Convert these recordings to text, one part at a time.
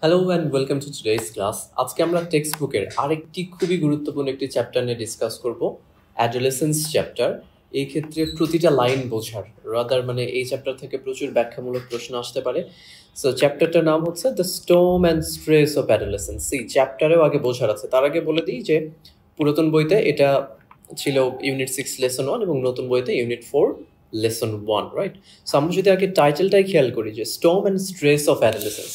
Hello and welcome to today's class. আজকে আমরা text বুকের আরেকটি খুবই গুরুত্বপূর্ণ একটি চ্যাপ্টার নিয়ে ডিসকাস করব, অ্যাডোলেসেন্স চ্যাপ্টার। এই ক্ষেত্রে প্রতিটা লাইন বোঝার রাদার মানে এই চ্যাপ্টার থেকে প্রচুর ব্যাখ্যামূলক প্রশ্ন আসতে পারে। সো চ্যাপ্টারটার নাম হচ্ছে the storm and stress of adolescence. এই চ্যাপ্টারেও আগে বোঝার আছে, তার আগে বলে দিই যে পুরাতন বইতে এটা ছিল ইউনিট 6 লেসন 1 এবং নতুন বইতে ইউনিট 4 লেসন 1, রাইট? সো আমরা যদি আগে টাইটেলটাই খেয়াল করি যে Sturm and stress of adolescence.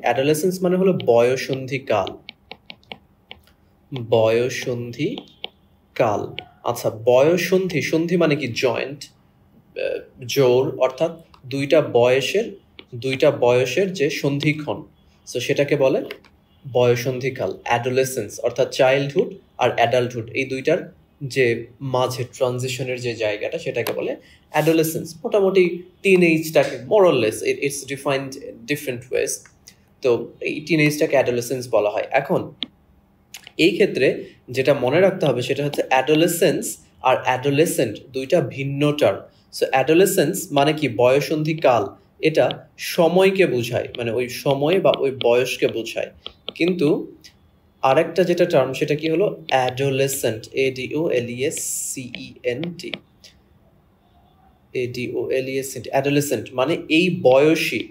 Adolescence মানে হলো বয়ঃসন্ধিকাল। বয়ঃসন্ধিকাল, আচ্ছা। সন্ধি মানে কি? জয়েন্ট, জোড়, অর্থাৎ দুইটা বয়সের যে সন্ধিক্ষণ, সো সেটাকে বলে বয়ঃসন্ধিকাল। অ্যাডোলেসেন্স অর্থাৎ চাইল্ডহুড আর অ্যাডাল্টহুড, এই দুইটার যে মাঝে ট্রানজিশনের যে জায়গাটা সেটাকে বলে অ্যাডোলেসেন্স। মোটামুটি টিনএজটাকে মোরলেস ইটস ডিফাইন্ড ডিফারেন্ট ওয়েজ। তো এই টিনএজটাকে অ্যাডোলেসেন্স বলা হয়। এখন এই ক্ষেত্রে যেটা মনে রাখতে হবে সেটা হচ্ছে অ্যাডোলেসেন্স আর অ্যাডোলেসেন্ট দুইটা ভিন্ন টার্ম। সো অ্যাডোলেসেন্স মানে কি? বয়ঃসন্ধিকাল, এটা সময়কে বোঝায়, মানে ওই সময় বা ওই বয়সকে বোঝায়। কিন্তু আরেকটা যেটা টার্ম সেটা কি হলো? অ্যাডোলেসেন্ট, ADOLESCENT, অ্যাডোলেসেন্ট মানে এই বয়সী,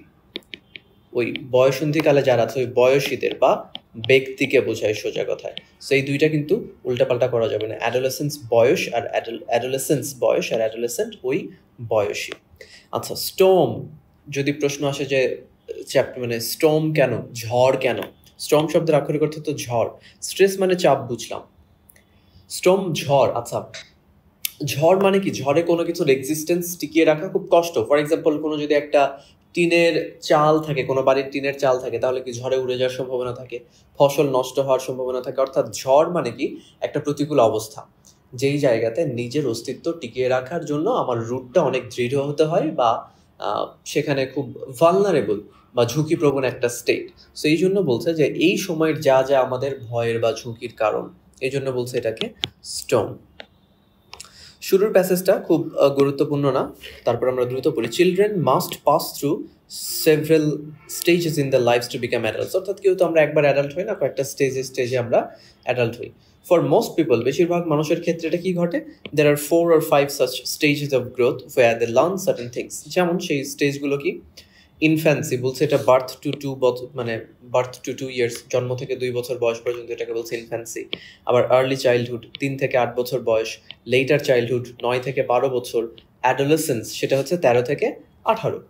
ওই বয়ঃসন্ধিকালে যারা আছে ওই বয়সীদের বা ব্যক্তিকে বোঝায় সোজা কথায়। সো এই দুইটা কিন্তু উল্টাপাল্টা করা যাবে না। অ্যাডোলেসেন্স বয়স আর অ্যাডোলেসেন্ট ওই বয়সী। আচ্ছা, স্টর্ম যদি প্রশ্ন আসে যে মানে স্টর্ম কেন, ঝড় কেন? স্টর্ম শব্দের আক্ষরিক অর্থ তো ঝড়। স্ট্রেস মানে চাপ, বুঝলাম। স্টর্ম ঝড়, আচ্ছা। ঝড় মানে কি? ঝড়ে কোনো কিছুর এক্সিস্টেন্স টিকিয়ে রাখা খুব কষ্ট। ফর এক্সাম্পল, কোনো যদি একটা টিনের চাল থাকে, কোনো বাড়ির টিনের চাল থাকে, তাহলে কি ঝড়ে উড়ে যাওয়ার সম্ভাবনা থাকে, ফসল নষ্ট হওয়ার সম্ভাবনা থাকে। অর্থাৎ ঝড় মানে কি? একটা প্রতিকূল অবস্থা, যেই জায়গাতে নিজের অস্তিত্ব টিকিয়ে রাখার জন্য আমার রুটটা অনেক দৃঢ় হতে হয়, বা সেখানে খুব ভালনারেবল বা ঝুঁকিপ্রবণ একটা স্টেট। সো এই জন্য বলছে যে এই সময়ের যা যা আমাদের ভয়ের বা ঝুঁকির কারণ, এই জন্য বলছে এটাকে স্টর্ম। শুরুর প্যাসেজটা খুব গুরুত্বপূর্ণ না, তারপর আমরা দ্রুত পড়ি। Children must pass through several stages in the lifes to become adults. অর্থাৎ কেউ তো আমরা একবার অ্যাডাল্ট হই না, কয়েকটা স্টেজে আমরা অ্যাডাল্ট হই। ফর মোস্ট পিপল, বেশিরভাগ মানুষের ক্ষেত্রে এটা কি ঘটে? দের আর 4 or 5 such stages of growth where they learn certain things. যেমন সেই স্টেজগুলো কি? ইনফ্যান্সি বলছে এটা বার্থ টু 2 ইয়ার্স, জন্ম থেকে 2 বছর বয়স পর্যন্ত, এটাকে বলছে ইনফ্যান্সি। আবার আর্লি চাইল্ডহুড 3 থেকে 8 বছর বয়স, লেটার চাইল্ডহুড 9 থেকে 12 বছর, অ্যাডোলেসেন্স সেটা হচ্ছে 13 থেকে 18।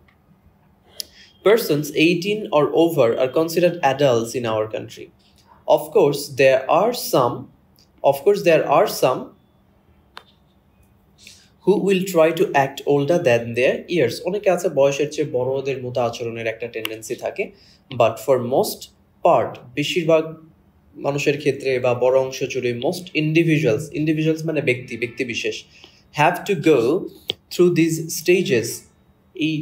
Persons 18 or over are considered adults in our country. Of course, there are some who will try to act older than their years. অনেকে আছে বয়সের চেয়ে বড়দের মতো আচরণের একটা টেন্ডেন্সি থাকে, বাট ফর মোস্ট পার্ট, বেশিরভাগ মানুষের ক্ষেত্রে বা বড় অংশ জুড়ে, মোস্ট ইন্ডিভিজুয়ালস মানে ব্যক্তি বিশেষ, have to go through this stages. এই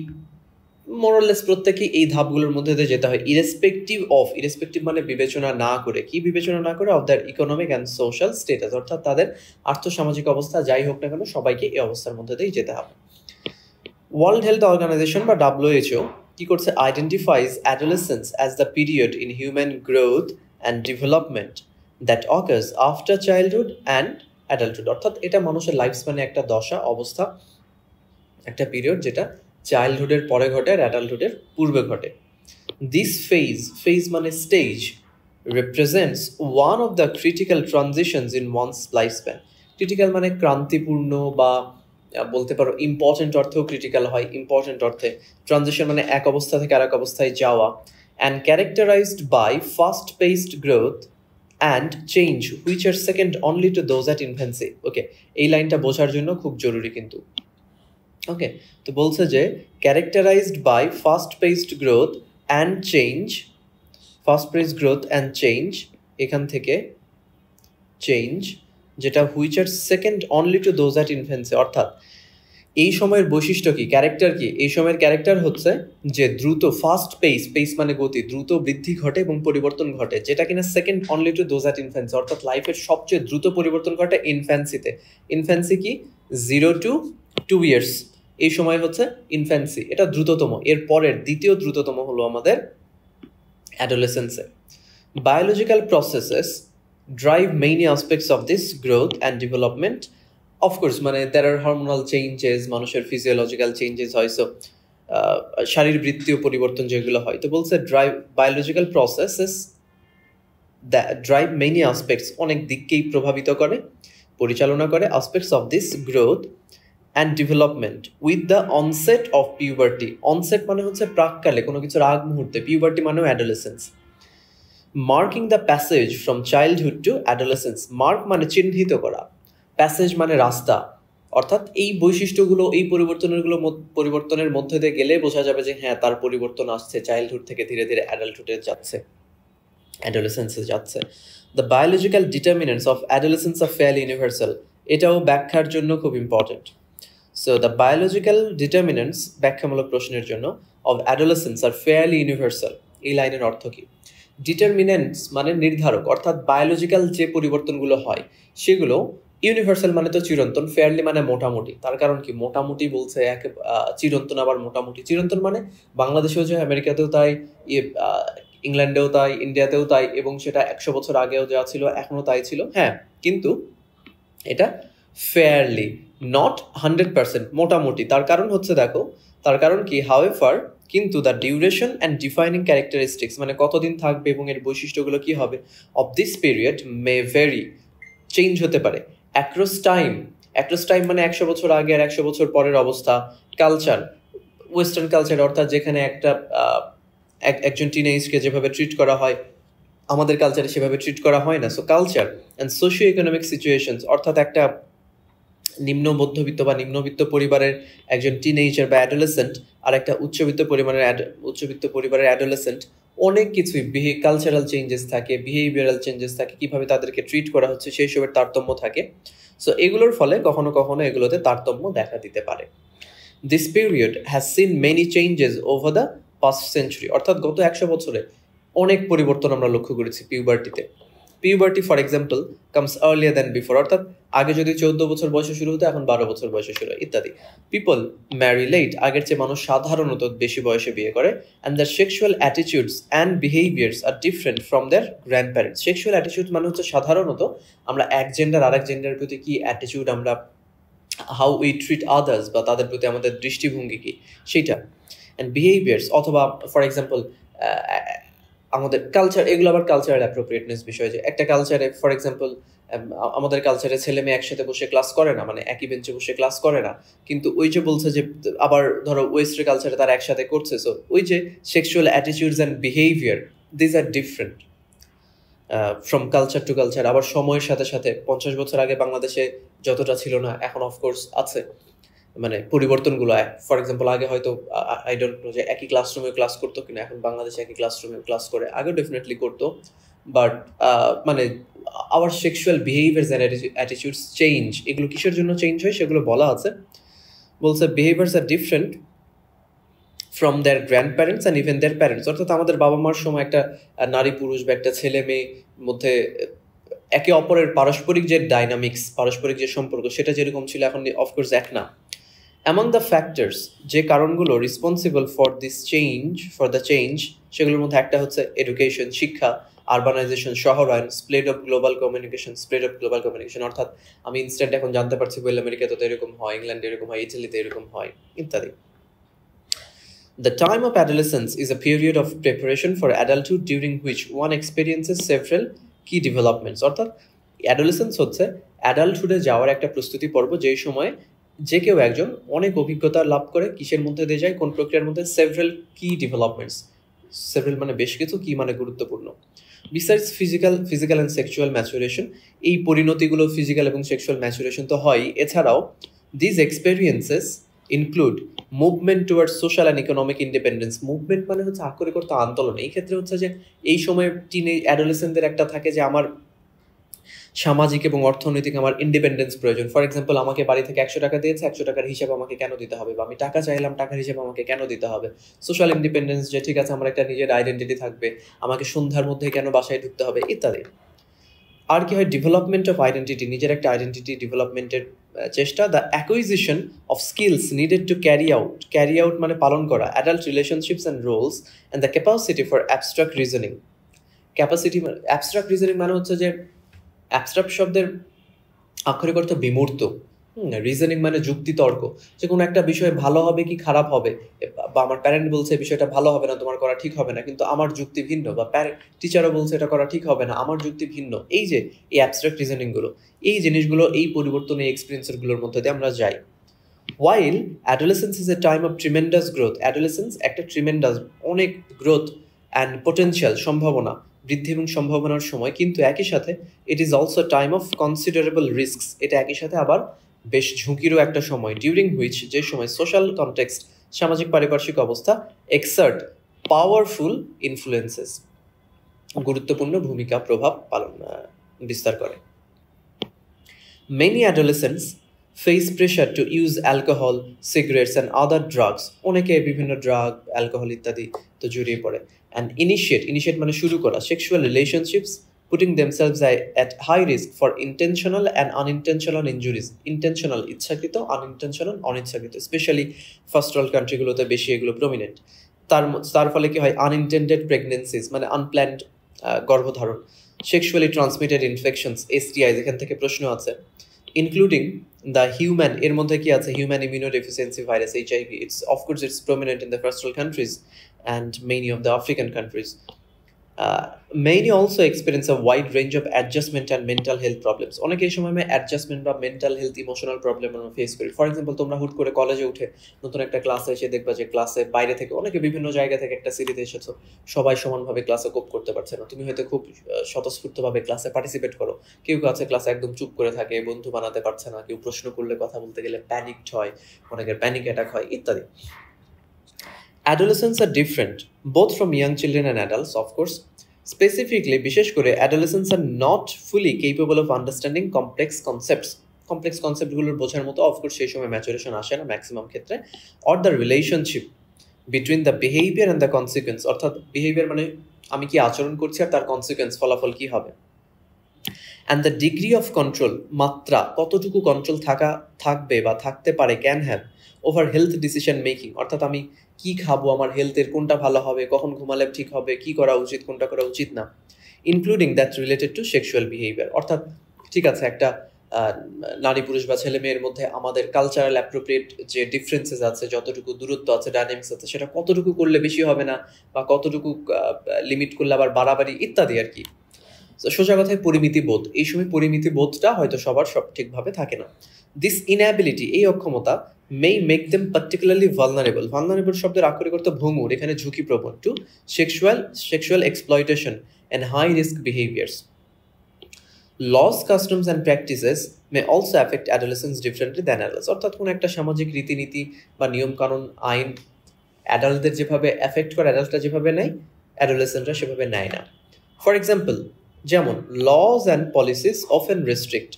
মোরলেস প্রত্যেকেই এই ধাপগুলোর মধ্যে দিয়ে যেতে হয়, ইরেসপেক্টিভ মানে বিবেচনা না করে, কি বিবেচনা না করে? Of their economic and social status, অর্থাৎ তাদের আর্থসামাজিক অবস্থা যাই হোক না কেন, সবাইকে এই অবস্থার মধ্যে দিয়েই যেতে হবে। ওয়ার্ল্ড হেলথ অর্গানাইজেশন বা WHO কি করছে? Identifies adolescence as the period in human growth and development that occurs after childhood and adulthood. অর্থাৎ এটা মানুষের লাইফ স্প্যানে একটা দশা, অবস্থা, একটা পিরিয়ড যেটা চাইল্ডহুডের পরে ঘটে আর অ্যাডাল্টহুডের পূর্বে ঘটে। দিস ফেজ মানে stage, represents one of the critical transitions in one's life span. Critical মানে ক্রান্তিপূর্ণ, বা বলতে পারো ইম্পর্টেন্ট অর্থেও ক্রিটিক্যাল হয়, ইম্পর্টেন্ট অর্থে। ট্রানজিশন মানে এক অবস্থা থেকে আরেক অবস্থায় যাওয়া। And characterized by fast paced growth and change which are second only to those at infancy. Okay, এই লাইনটা বোঝার জন্য খুব জরুরি কিন্তু। ওকে, তো বলছে যে characterized by fast paced growth and change, এখান থেকে চেঞ্জ, যেটা which are second only to those at infancy. অর্থাৎ এই সময়ের বৈশিষ্ট্য কি, ক্যারেক্টার কি? এই সময়ের ক্যারেক্টার হচ্ছে যে দ্রুত, ফাস্ট পেস মানে গতি, দ্রুত বৃদ্ধি ঘটে এবং পরিবর্তন ঘটে, যেটা কিনা second only to those at infancy. অর্থাৎ লাইফের সবচেয়ে দ্রুত পরিবর্তন ঘটে ইনফ্যান্সিতে। ইনফ্যান্সি কি? 0 to 2 years, এই সময় হচ্ছে ইনফ্যান্সি, এটা দ্রুততম। এর পরের দ্বিতীয় দ্রুততম হলো আমাদের অ্যাডোলেসেন্সে। Biological processes drive mainly aspects of this growth and development. Of course মানে দ্যার আর হরমোনাল চেঞ্জেস, মানুষের ফিজিওলজিক্যাল চেঞ্জেস হয়, সো শারীরবৃত্তীয় পরিবর্তন যেগুলো হয়। তো বলছে biological processes drive mainly aspects, অনেক দিককেই প্রভাবিত করে, পরিচালনা করে, aspects of this growth and development with the onset of puberty. Onset মানে হচ্ছে প্রাককালে, কোনো কিছুর আগ মুহূর্তে। পিউবার্টি মানেও অ্যাডোলেসেন্স। Marking the passage from childhood two adolescence. Mark মানে চিহ্নিত করা, প্যাসেজ মানে রাস্তা, অর্থাৎ এই বৈশিষ্ট্যগুলো, এই পরিবর্তনের মধ্যে দিয়ে গেলে বোঝা যাবে যে হ্যাঁ, তার পরিবর্তন আসছে, চাইল্ডহুড থেকে ধীরে ধীরে অ্যাডাল্টহুডে যাচ্ছে, অ্যাডোলেসেন্সে যাচ্ছে। The biological determinants of adolescence are fairly universal, এটাও ব্যাখ্যার জন্য খুব important. So the biological determinants, ব্যাখ্যামূলক প্রশ্নের জন্য, of adolescence are fairly universal, এই লাইনের অর্থ কি? ডিটারমিনেন্টস মানে নির্ধারক, অর্থাৎ বায়োলজিক্যাল যে পরিবর্তনগুলো হয় সেগুলো, ইউনিভার্সাল মানে তো চিরন্তন, ফেয়ারলি মানে মোটামুটি। তার কারণ কি? মোটামুটি বলছে, চিরন্তন আবার মোটামুটি। চিরন্তন মানে বাংলাদেশেও যে, আমেরিকাতেও তাই, ইংল্যান্ডেও তাই, ইন্ডিয়াতেও তাই, এবং সেটা 100 বছর আগেও যা ছিল এখনও তাই ছিল, হ্যাঁ, কিন্তু এটা ফেয়ারলি, নট 100%, মোটামুটি। তার কারণ হচ্ছে, দেখো তার কারণ কি, হাউএভার, কিন্তু the duration and defining characteristics মানে কতদিন থাকবে এবং এর বৈশিষ্ট্যগুলো কি হবে, of this period May very, change হতে পারে, অ্যাক্রস টাইম। অ্যাক্রস টাইম মানে 100 বছর আগে আর 100 বছর পরের অবস্থা। কালচার, ওয়েস্টার্ন কালচার, অর্থাৎ যেখানে একজন টিনেজকে যেভাবে ট্রিট করা হয়, আমাদের কালচারে সেভাবে ট্রিট করা হয় না। So culture and socio economic situations, অর্থাৎ একটা নিম্ন মধ্যবিত্ত বা নিম্নবিত্ত পরিবারের একজন টিনেজার বা অ্যাডোলেসেন্ট আর একটা উচ্চবিত্ত পরিবারের অ্যাডোলেসেন্ট, অনেক কিছুই কালচারাল চেঞ্জেস থাকে, বিহেভিয়ারাল চেঞ্জেস থাকে, কিভাবে তাদেরকে ট্রিট করা হচ্ছে সেই সবের তারতম্য থাকে। সো এগুলোর ফলে কখনো কখনো এগুলোতে তারতম্য দেখা দিতে পারে। This period has seen many changes over the past century, অর্থাৎ গত 100 বছরে অনেক পরিবর্তন আমরা লক্ষ্য করেছি পিউবার্টিতে। Puberty for example comes earlier than before, অর্থাৎ আগে যদি 14 বছর বয়সে শুরু হতো, এখন 12 বছর বয়সে শুরু হয়, ইত্যাদি। পিপল ম্যারি লেট, আগের চেয়ে মানুষ সাধারণত বেশি বয়সে বিয়ে করে। And their sexual attitudes and behaviours are different from their grand parents. Sexual attitude মানে হচ্ছে সাধারণত আমরা এক জেন্ডার আর এক জেন্ডারের প্রতি কি অ্যাটিটিউড, আমরা হাউ উই ট্রিট আদার্স, বা তাদের প্রতি আমাদের দৃষ্টিভঙ্গি কি, সেইটা। অ্যান্ড বিহেভিয়ার্স, অথবা ফর এক্সাম্পল আমাদের কালচার, এগুলো আবার কালচারাল অ্যাপ্রোপ্রিয়েটনেস বিষয়। যে একটা কালচারে ফর এক্সাম্পল আমাদের কালচারে ছেলে মেয়ে একসাথে বসে ক্লাস করে না, মানে একই বেঞ্চে বসে ক্লাস করে না, কিন্তু ওই যে বলছে যে আবার ধরো ওয়েস্টার্ন কালচারে তারা একসাথে করছে। সো ওই যে sexual attitudes and behaviour, these are different from culture two culture. আবার সময়ের সাথে সাথে 50 বছর আগে বাংলাদেশে যতটা ছিল না, এখন অফকোর্স আছে, মানে পরিবর্তনগুলো। ফর এক্সাম্পল আগে হয়তো আই ডোন্ট নো যে একই ক্লাসরুমে ক্লাস করতো কিনা, এখন বাংলাদেশে একই ক্লাসরুমে ক্লাস করে, আগে ডেফিনেটলি করতো, বাট মানে our sexual behaviours and attitudes change. এগুলো কিসের জন্য চেঞ্জ হয় সেগুলো বলা আছে। বলছে behaviours are different from their grand parents and even their parents, অর্থাৎ আমাদের বাবা মার সময় একটা নারী পুরুষ বা একটা ছেলে মেয়ে মধ্যে একে অপরের পারস্পরিক যে ডাইনামিক্স, পারস্পরিক যে সম্পর্ক, সেটা যেরকম ছিল এখন অফকোর্স এক না। অ্যামং দ্য ফ্যাক্টরস, যে কারণগুলো রেসপন্সিবল ফর দ্য চেঞ্জ, সেগুলোর মধ্যে একটা হচ্ছে এডুকেশন, শিক্ষা, আরবানাইজেশন, শহরায়ন, স্প্রেড অফ গ্লোবাল কমিউনিকেশন, অর্থাৎ আমি ইনস্ট্যান্ট এখন জানতে পারছি বলে আমেরিকাতে তো এরকম হয়, ইংল্যান্ডে এরকম হয়, ইটালিতে এরকম হয়, ইত্যাদি। The time of adolescence is a period of preparation for adulthood during which one experiences several key developments, অর্থাৎ অ্যাডোলেসেন্স হচ্ছে অ্যাডাল্টহুডে যাওয়ার একটা প্রস্তুতি পর্ব, যেই সময় যে কেউ একজন অনেক অভিজ্ঞতা লাভ করে, কিসের মধ্যে দিয়ে যায়, কোন প্রক্রিয়ার মধ্যে, সেভারাল কি ডেভেলপমেন্টস, সেভারাল মানে বেশ কিছু, কি মানে গুরুত্বপূর্ণ। Besides physical and sexual maturation, এই পরিণতিগুলো ফিজিক্যাল এবং সেক্সুয়াল ম্যাচুরেশন তো হয়, এছাড়াও this experiences include movement towards social and economic independence. Movement মানে হচ্ছে আক্ষরিক আন্দোলন। এই ক্ষেত্রে হচ্ছে যে এই সময় অ্যাডোলেসেন্টদের একটা থাকে যে আমার সামাজিক এবং অর্থনৈতিক আমার ইন্ডিপেন্ডেন্স প্রয়োজন। ফর এক্সাম্পল, আমাকে বাড়ি থেকে 100 টাকা দিয়েছে, 100 টাকার হিসাব আমাকে কেন দিতে হবে, বা আমি টাকা চাইলাম, টাকার হিসাব আমাকে কেন দিতে হবে। সোশ্যাল ইন্ডিপেন্ডেন্স, যে ঠিক আছে আমার একটা নিজের আইডেন্টিটি থাকবে, আমাকে সন্ধ্যার মধ্যে কেন বাসায় ঢুকতে হবে, ইত্যাদি। আর কি হয়, ডেভেলপমেন্ট অফ আইডেন্টিটি, নিজের একটা আইডেন্টিটি ডেভেলপমেন্টের চেষ্টা, the acquisition of skills needed to carry out মানে পালন করা adult relationships and roles and the capacity for abstract reasoning. Abstract reasoning মানে হচ্ছে যে অ্যাবস্ট্রাক্ট শব্দের আক্ষরিক অর্থ বিমূর্ত, রিজনিং মানে যুক্তি তর্ক, যে কোনো একটা বিষয় ভালো হবে কি খারাপ হবে, বা আমার প্যারেন্ট বলছে বিষয়টা ভালো হবে না, তোমার করা ঠিক হবে না, কিন্তু আমার যুক্তি ভিন্ন, বা টিচারও বলছে এটা করা ঠিক হবে না, আমার যুক্তি ভিন্ন। এই যে এই অ্যাবস্ট্রাক্ট রিজনিংগুলো, এই জিনিসগুলো, এই পরিবর্তন, এই এক্সপিরিয়েন্সগুলোর মধ্যে দিয়ে আমরা যাই। While adolescence is a time of tremendous growth, adolescence একটা ট্রিমেন্ডাস, অনেক গ্রোথ অ্যান্ড পোটেনশিয়াল, সম্ভাবনা, বৃদ্ধি এবং সম্ভাবনার সময়, কিন্তু একই সাথে it is also time of considerable risks, এটা একই সাথে আবার বেশ ঝুঁকিরও একটা সময়, ডিউরিং হুইচ, যে সময় সোশ্যাল কনটেক্সট, সামাজিক পারিপার্শ্বিক অবস্থা, এক্সার্ট পাওয়ারফুল ইনফ্লুয়েন্সেস, গুরুত্বপূর্ণ ভূমিকা প্রভাব বিস্তার করে। Many adolescents face pressure to use alcohol, cigarettes and other drugs. অনেকে বিভিন্ন ড্রাগ, অ্যালকোহল ইত্যাদি তো জড়িয়ে পড়ে। And initiate মানে শুরু করা sexual relationships, putting themselves at high risk for intentional and unintentional injuries. Intentional ইচ্ছাকৃত, unintentional অনিচ্ছাকৃত, স্পেশালি ফার্স্ট ওয়ার্ল্ড কান্ট্রিগুলোতে বেশি এগুলো প্রমিনেন্ট। তার ফলে কি হয়, আনইনটেন্ডেড প্রেগনেন্সিস মানে আনপ্ল্যান্ড গর্ভধারণ, সেক্সুয়ালি ট্রান্সমিটেড ইনফেকশনস, এসটিআই, এখান থেকে প্রশ্ন আছে, ইনক্লুডিং দ্য হিউম্যান, এর মধ্যে কি আছে, human immunodeficiency virus, HIV. It's prominent in the first world countries and many of the African countries. Many also experience a wide range of adjustment and mental health problems. অনেকে এই সময় adjustment বা mental health, emotional problem আমরা face করি। For example, তোমরা হুট করে কলেজে উঠে নতুন একটা ক্লাসে এসে দেখবা যে ক্লাসে বাইরে থেকে অনেকে বিভিন্ন জায়গা থেকে একটা সিরিতে এসেছো, সবাই সমানভাবে ক্লাসে কোপ করতে পারছে না। তুমি হয়তো খুব স্বতঃস্ফূর্তভাবে ক্লাসে পার্টিসিপেট করো, কেউ আছে ক্লাসে একদম চুপ করে থাকে, বন্ধু বানাতে পারছে না, কেউ প্রশ্ন করলে, কথা বলতে গেলে প্যানিকড হয়, অনেকের প্যানিক অ্যাটাক হয় ইত্যাদি। Adolescents are different, both from young children and adults, of course. Specifically, বিশেষ করে adolescents are not fully capable of understanding complex concepts. Complex কনসেপ্টগুলোর বোঝার মতো অফকোর্স সেই সময় ম্যাচুরেশন আসে না ম্যাক্সিমাম ক্ষেত্রে। Or the relationship between the behaviour and the consequence, অর্থাৎ বিহেভিয়ার মানে আমি কি আচরণ করছি আর তার কনসিকুয়েন্স, ফলাফল কি হবে। And the degree of control, মাত্রা, কতটুকু কন্ট্রোল থাকবে বা থাকতে পারে, can have, over health decision making, অর্থাৎ আমি কি খাবো, আমার হেলথের কোনটা ভালো হবে, কখন ঘুমালে ঠিক হবে, কি করা উচিত, কোনটা করা উচিত না, including that related to sexual behaviour. অর্থাৎ ঠিক আছে, একটা নারী পুরুষ বা ছেলে মেয়ের মধ্যে আমাদের কালচারাল অ্যাপ্রোপ্রিয়েট যে ডিফারেন্সেস আছে, যতটুকু দূরত্ব আছে, ডাইনামিক্স আছে, সেটা কতটুকু করলে বেশি হবে না, বা কতটুকু লিমিট করলে আবার বাড়াবাড়ি ইত্যাদি আর কি। সোজা কথায় পরিমিতি বোধ, এই সময় পরিমিতি বোধটা হয়তো সবার ঠিকভাবে থাকে না। দিস ইনঅ্যাবিলিটি, এই অক্ষমতা, may make them particularly vulnerable. Vulnerable শব্দের আক্ষরিক অর্থ ভঙ্গুর, এখানে ঝুঁকিপ্রবণ, two sexual exploitation and high risk behaviors. Laws, customs and practices may also affect adolescents differently than adults. অর্থাৎ কোন একটা সামাজিক রীতিনীতি বা নিয়ম কানুন, আইন অ্যাডাল্টদের যেভাবে এফেক্ট করে, অ্যাডাল্টরা যেভাবে নেয়, অ্যাডোলেসেন্টরা সেভাবে নেয় না। ফর এক্সাম্পল, যেমন laws and policies often restrict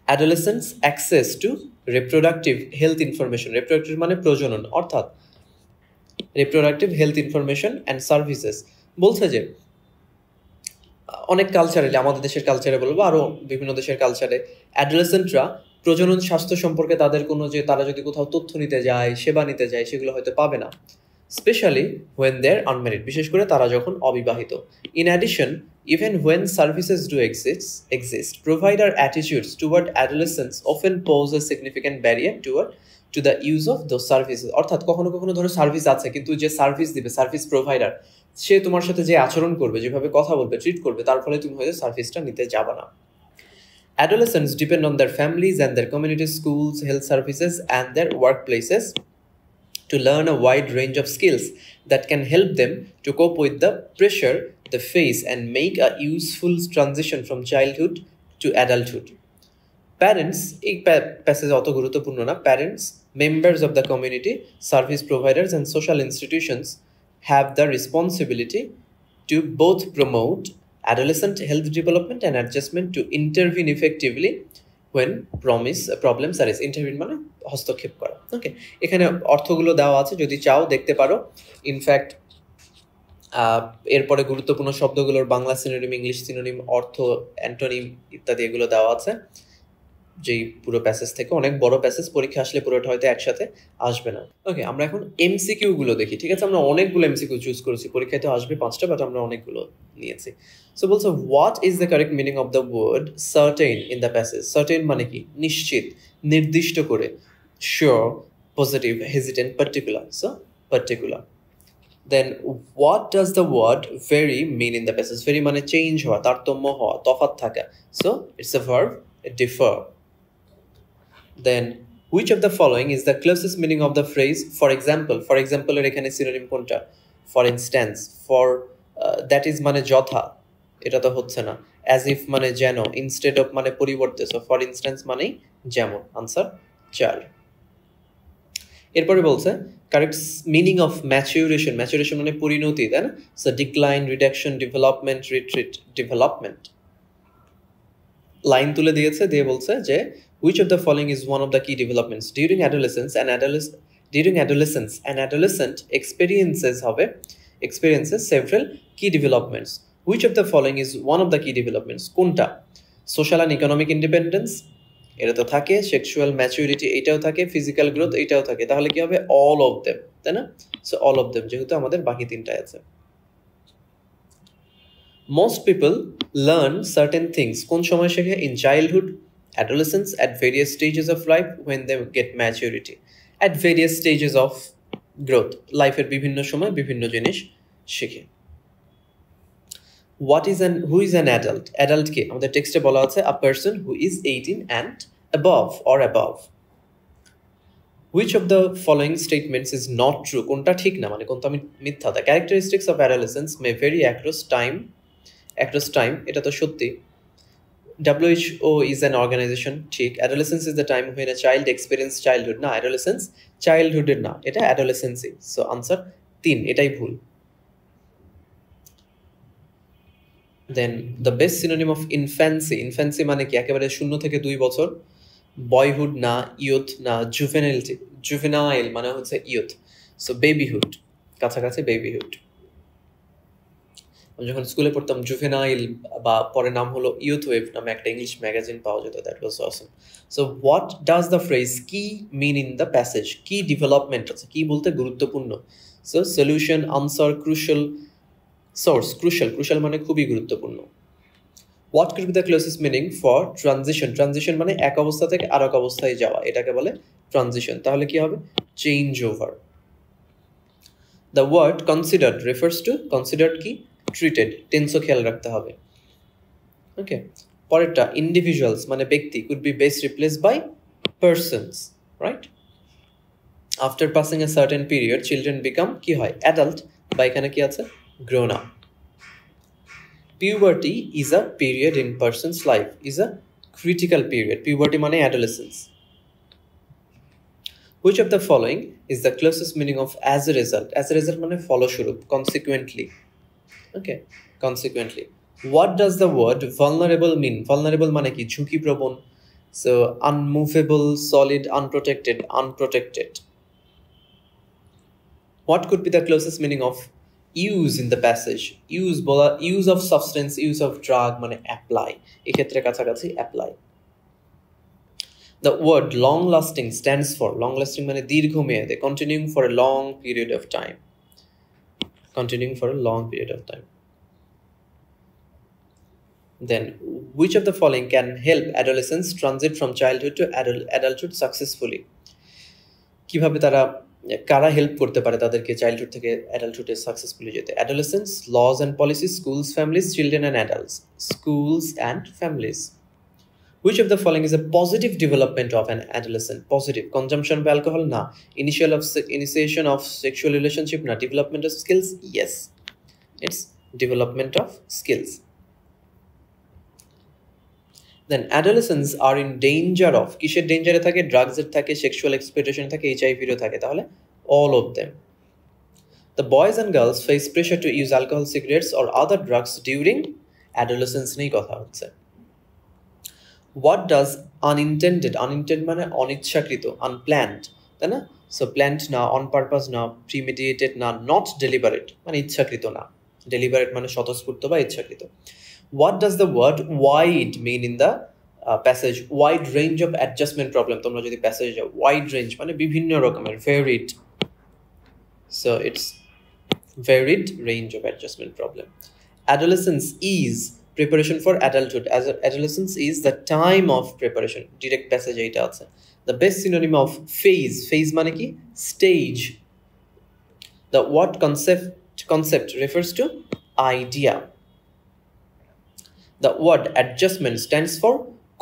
adolescents access to reproductive health information. Reproductive মানে প্রজনন, অর্থাৎ reproductive health information and services। বলছে যে অনেক কালচারে, আমাদের দেশের কালচারে বলবো, আরো বিভিন্ন দেশের কালচারে, অ্যাডোলেসেন্টরা প্রজনন স্বাস্থ্য সম্পর্কে তাদের কোনো, যে তারা যদি কোথাও তথ্য নিতে যায়, সেবা নিতে যায়, সেগুলো হয়তো পাবে না, স্পেশালি when they're unmarried, বিশেষ করে তারা যখন অবিবাহিত। In addition, even when services do exist, provider attitudes toward adolescents often pose a significant barrier to the use of those services. অর্থাৎ কখনো কখনো ধরো সার্ভিস আছে, কিন্তু যে সার্ভিস দিবে, সার্ভিস প্রোভাইডার, সে তোমার সাথে যে আচরণ করবে, যেভাবে কথা বলবে, ট্রিট করবে, তার ফলে তুমি হয়তো সার্ভিসটা নিতে যাবে না। Adolescents depend on their families and their community, schools, health services and their workplaces to learn a wide range of skills that can help them to cope with the pressure they face and make a useful transition from childhood to adulthood. Parents, এই passage অত গুরুত্বপূর্ণ না, parents, members of the community, service providers and social institutions have the responsibility to both promote adolescent health development and adjustment, to intervene effectively when problems arise. Intervene মানে হস্তক্ষেপ করা। ওকে, এখানে অর্থগুলো দেওয়া আছে, যদি চাও দেখতে পারো। ইনফ্যাক্ট এরপরে গুরুত্বপূর্ণ শব্দগুলোর বাংলা সিনোনিম, ইংলিশ সিনোনিম, অর্থ, অ্যান্টোনিম ইত্যাদি এগুলো দেওয়া আছে। যেই পুরো প্যাসেজ থেকে অনেক বড় প্যাসেজ, পরীক্ষা আসলে পুরোটা হয়তো একসাথে আসবে না। ওকে, আমরা এখন এমসিকিউ গুলো দেখি। ঠিক আছে, আমরা অনেকগুলো এমসিকিউ চুজ করেছি, পরীক্ষায় তো আসবে 5টা, বাট আমরা অনেকগুলো নিয়েছি। সো বলছো what is the correct meaning of the word certain in the passage. Certain মানে কি? নিশ্চিত, নির্দিষ্ট করে। Sure, positive, hesitant, particular. So particular. Then what does the word vary mean in the passage? Vary মানে change হওয়া, তারতম্য হওয়া, তফাৎ থাকা। So it's a verb, differ. Then which of the following is the closest meaning of the phrase for example? For example এর এখানে synonym কোনটা? For instance, for that is মানে যথা, এটা তো হচ্ছে না। As if মানে যেন, instead of মানে পরিবর্তে। So for instance মানে যেমন। আনসার 4। এরপরে বলছে correct meaning of maturation. Maturation মানে পরিণতি, তাই না? So decline, reduction, development, retreat. Development. Line তুলে দিয়েছে, দিয়ে বলছে যে which of the following is one of the key developments during adolescence? An adolescent experiences several key developments. Which of the following is one of the key developments? কোনটা? Social and economic independence, এটা তো থাকে। Sexual maturity, এটাও থাকে। Physical growth, এটাও থাকে। তাহলে কি হবে? অল অফ দেম, তাই না? সো অল অফ দেম, যেহেতু আমাদের বাকি তিনটাই আছে। Most people learn certain things কোন সময় শেখে? In childhood, adolescence, at various stages of life, when they get maturity, at various stages of growth, লাইফের বিভিন্ন সময় বিভিন্ন জিনিস শেখে। who is an adult? Adult কে আমাদের টেক্সটে বলা আছে a person who is 18 and above or above. Which of the following statements is not true? কোনটা ঠিক না, মানে কোনটা মিথ্যা। The characteristics of adolescence may vary across time, এটা তো সত্যি। WHO is an organization, ঠিক। Adolescence is the time when a child experiences childhood, না adolescence childhood এর না, এটা adolescence। সো আনসার 3, এটাই ভুল। Then the best synonym of infancy. Infancy মানে কি? একেবারে 0 থেকে 2 বছর। বয়হুড না, ইয়ুথ না, জুভেনাইল মানে হচ্ছে ইয়ুথ। সো বেবিহুড, কাছাকাছি বেবিহুড। আমি যখন স্কুলে পড়তাম জুভেনাইল বা পরে নাম হলো ইউথ ওয়েভ নামে একটা ইংলিশ ম্যাগাজিন পাওয়া যেত। That was Assam. So what does the phrase কি মিন ইন দ্য প্যাসেজ? কি ডেভেলপমেন্ট আছে? কি বলতে গুরুত্বপূর্ণ। So solution, answer, crucial, source. Crucial মানে খুবই গুরুত্বপূর্ণ। What could be the closest meaning for transition? Transition মানে এক অবস্থা থেকে আর এক অবস্থায় যাওয়া, এটাকে বলে ট্রানজিশন। তাহলে কি হবে? Change over. The word considered refers to, considered কি? ট্রিটেড। টেন্সও খেয়াল রাখতে হবে। ওকে, পরেরটা ইন্ডিভিজুয়ালস মানে ব্যক্তি, could be best replace by persons, right? After passing a certain period children become কি হয়? অ্যাডাল্ট, বা এখানে কি আছে? Grown up. Puberty is a period in persons life, is a critical period. Puberty মানে adolescence. Which of the following is the closest meaning of as a result? As a result মানে ফলস্বরূপ, consequently. Okay, consequently. What does the word vulnerable mean? Vulnerable মানে কি? ঝুঁকিপ্রবণ। So unmovable, solid, unprotected, unprotected. What could be the closest meaning of use in the passage? Use বলা, use of substance, use of drug মানে apply, এক্ষেত্রে কাছাকাছি apply. The word long lasting stands for, long lasting মানে দীর্ঘমেয়াদে, continuing for a long period of time, continuing for a long period of time. Then which of the following can help adolescents transit from childhood to adulthood successfully? কিভাবে তারা, কারা help করতে পারে তাদেরকে childhood থেকে অ্যাডাল্টহুডে সাকসেসফুলি যেতে? Adolescence, laws and policies, schools, families, children and adults. Schools and families. Which of the following is a positive development of an adolescent? Positive. Consumption of alcohol? Na. Initiation of sexual relationship? Na. Development of skills? Yes. It's development of skills. Then adolescents are in danger of, কিসের ডেঞ্জারে থাকে? ড্রাগসের থাকে, sexual exploitation থাকে, এইচআইভিরও থাকে। তাহলে all of them. The boys and girls face pressure to use alcohol, cigarettes or other drugs during adolescence নিয়ে কথা হচ্ছে। What does unintended মানে অনিচ্ছাকৃত, unplanned, তাই না? সো প্ল্যান্ড না, অন পারপাস না, প্রিমেডিটেড না, নট ডেলিবারেট মানে ইচ্ছাকৃত না, ডেলিবারেট মানে স্বতঃস্ফূর্ত বা ইচ্ছাকৃত। What does the word wide mean in the passage wide range of adjustment problem, তোমরা যদি প্যাসেজ যাও ওয়াইড রেঞ্জ মানে বিভিন্ন রকমের, varied, so it's varied range of adjustment problem. Adolescence is preparation for adulthood, adolescence is the time of preparation, direct passage এইটা আছে। The best synonym of phase, phase মানে কি stage. The word concept refers to idea. The word adjustment stands for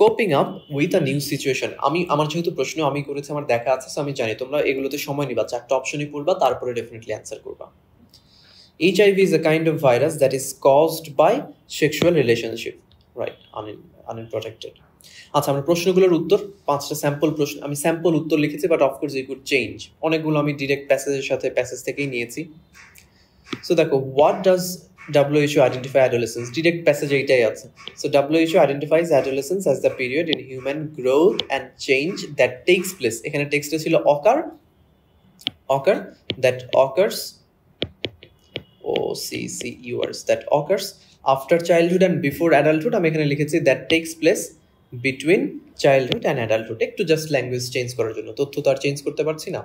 coping up with a new situation. আমার যেহেতু প্রশ্ন আমি করেছি, আমার দেখা আছে, সো আমি জানি তোমরা এগুলোতে সময় নিবা, চারটা অপশনই পড়বা, তারপরে ডেফিনেটলি অ্যান্সার করবা। HIV is a kind of virus that is caused by sexual relationship, right? Unprotected. আচ্ছা, আমরা প্রশ্নগুলোর উত্তর, 5টা স্যাম্পল প্রশ্ন, আমি স্যাম্পল উত্তর লিখেছি, but of course it could change. অনেকগুলো আমি ডিরেক্ট প্যাসেজের সাথে প্যাসেজ থেকেই নিয়েছি। সো দেখো, what does WHO identify adolescence? Direct passage এইটাই আছে। So WHO identifies adolescence as the period in human growth and change that takes place. এখানে টেক্সটে ছিল occur that occurs that occurs after childhood and before adulthood. আমি এখানে লিখেছি that takes place between childhood and adulthood, একটু just language change করার জন্য, তথ্য তো আর চেঞ্জ করতে পারছি না।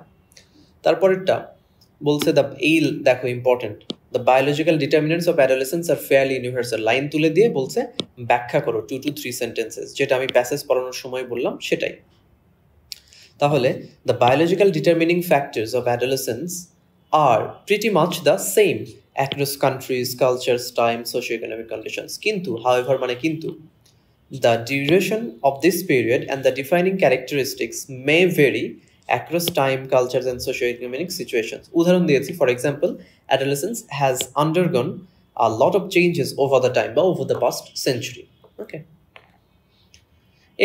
তারপরেরটা বলছে দেখো important, the biological determinants of adolescence are fairly universal, line তুলে দিয়ে বলছে ব্যাখ্যা করো 2 to 3 সেন্টেন্সেস, যেটা আমি প্যাসেজ পড়ানোর সময় বললাম সেটাই। তাহলে the biological determining factors of adolescence are pretty much the same across countries, cultures, time, socio economic conditions, কিন্তু হাউএভার মানে কিন্তু the duration of this period and the defining characteristics may vary across time, cultures and socio-economic situations. উদাহরণ দিয়েছি, for example, adolescence has undergone a lot of changes over the time বা over the past century. Okay,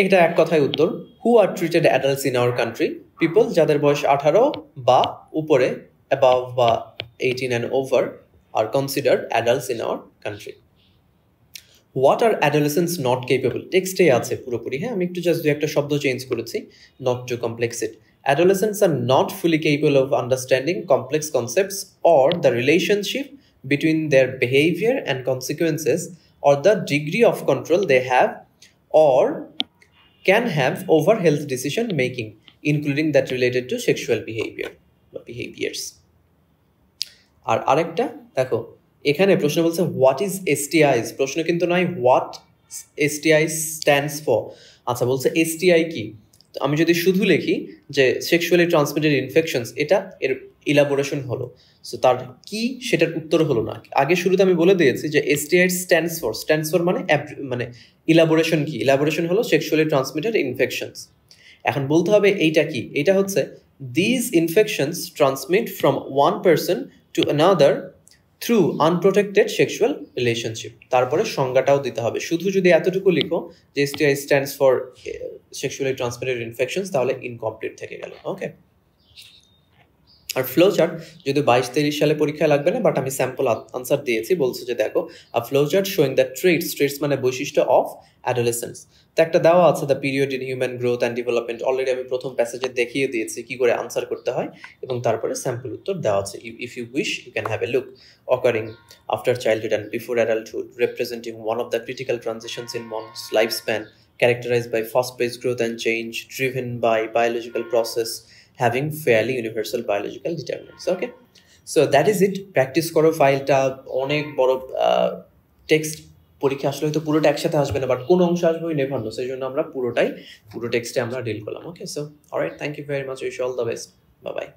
এটা এক কথায় উত্তর। who are treated adults in our country? people যাদের বয়স 18 বা উপরে, above বা 18 and over are considered adults in our country. What are adolescents not capable? টেক্সটে আছে পুরোপুরি, হ্যাঁ, আমি একটু জাস্ট দু একটা শব্দ চেঞ্জ করেছি, not to complex it. Adolescents are not fully capable of understanding complex concepts or the relationship between their behavior and consequences, or the degree of control they have or can have over health decision making, including that related to sexual behaviors. আর আরেকটা দেখো, এখানে প্রশ্ন বলছে what is STIs, প্রশ্ন কিন্তু নয় what STI stands for. আচ্ছা, বলছে STI কি, তো আমি যদি শুধু লিখি যে সেক্সুয়ালি ট্রান্সমিটেড ইনফেকশনস, এটা এর ইলাবোরেশন হলো, সো তার কি সেটার উত্তর হলো না। আগে শুরুতে আমি বলে দিয়েছি যে STI স্ট্যান্ডস ফর মানে ইলাবোরেশন কি, ইলাবোরেশন হলো সেক্সুয়ালি ট্রান্সমিটেড ইনফেকশনস। এখন বলতে হবে এইটা কি, এটা হচ্ছে this infections transmit from one person to another through unprotected sexual relationship. তারপরে সংজ্ঞাটাও দিতে হবে। শুধু যদি এতটুকু লিখো যে STI stands for sexually transmitted infections, তাহলে ইনকমপ্লিট থেকে গেল। ওকে, আর ফ্লো চার্ট যদি 22-23 সালে পরীক্ষায় লাগবে না, বাট আমি স্যাম্পল আনসার দিয়েছি। বলছে যে দেখো, a flow chart showing the traits মানে বৈশিষ্ট্য অফ অ্যাডোলেসেন্স, তো একটা দেওয়া আছে the period in human growth and development, already আমি প্রথম প্যাসেজে দেখিয়ে দিয়েছি কি করে আনসার করতে হয়, এবং তারপরে স্যাম্পল উত্তর দেওয়া আছে। If you wish you can have a look. Occurring after childhood and before adulthood, representing one of the critical transitions in one's lifespan, characterized by fast-paced growth and change, driven by biological process, having fairly universal biological determinants. Okay, so that is it. Practice করো, ফাইলটা অনেক বড় text, পরীক্ষা আসলে হয়তো পুরোটা একসাথে আসবে না, বাট কোন অংশ আসবে ওই নেভার নো, সেই জন্য আমরা পুরো টেক্সটে আমরা ডিল করলাম। Okay, so alright, thank you very much, wish all the best, bye by.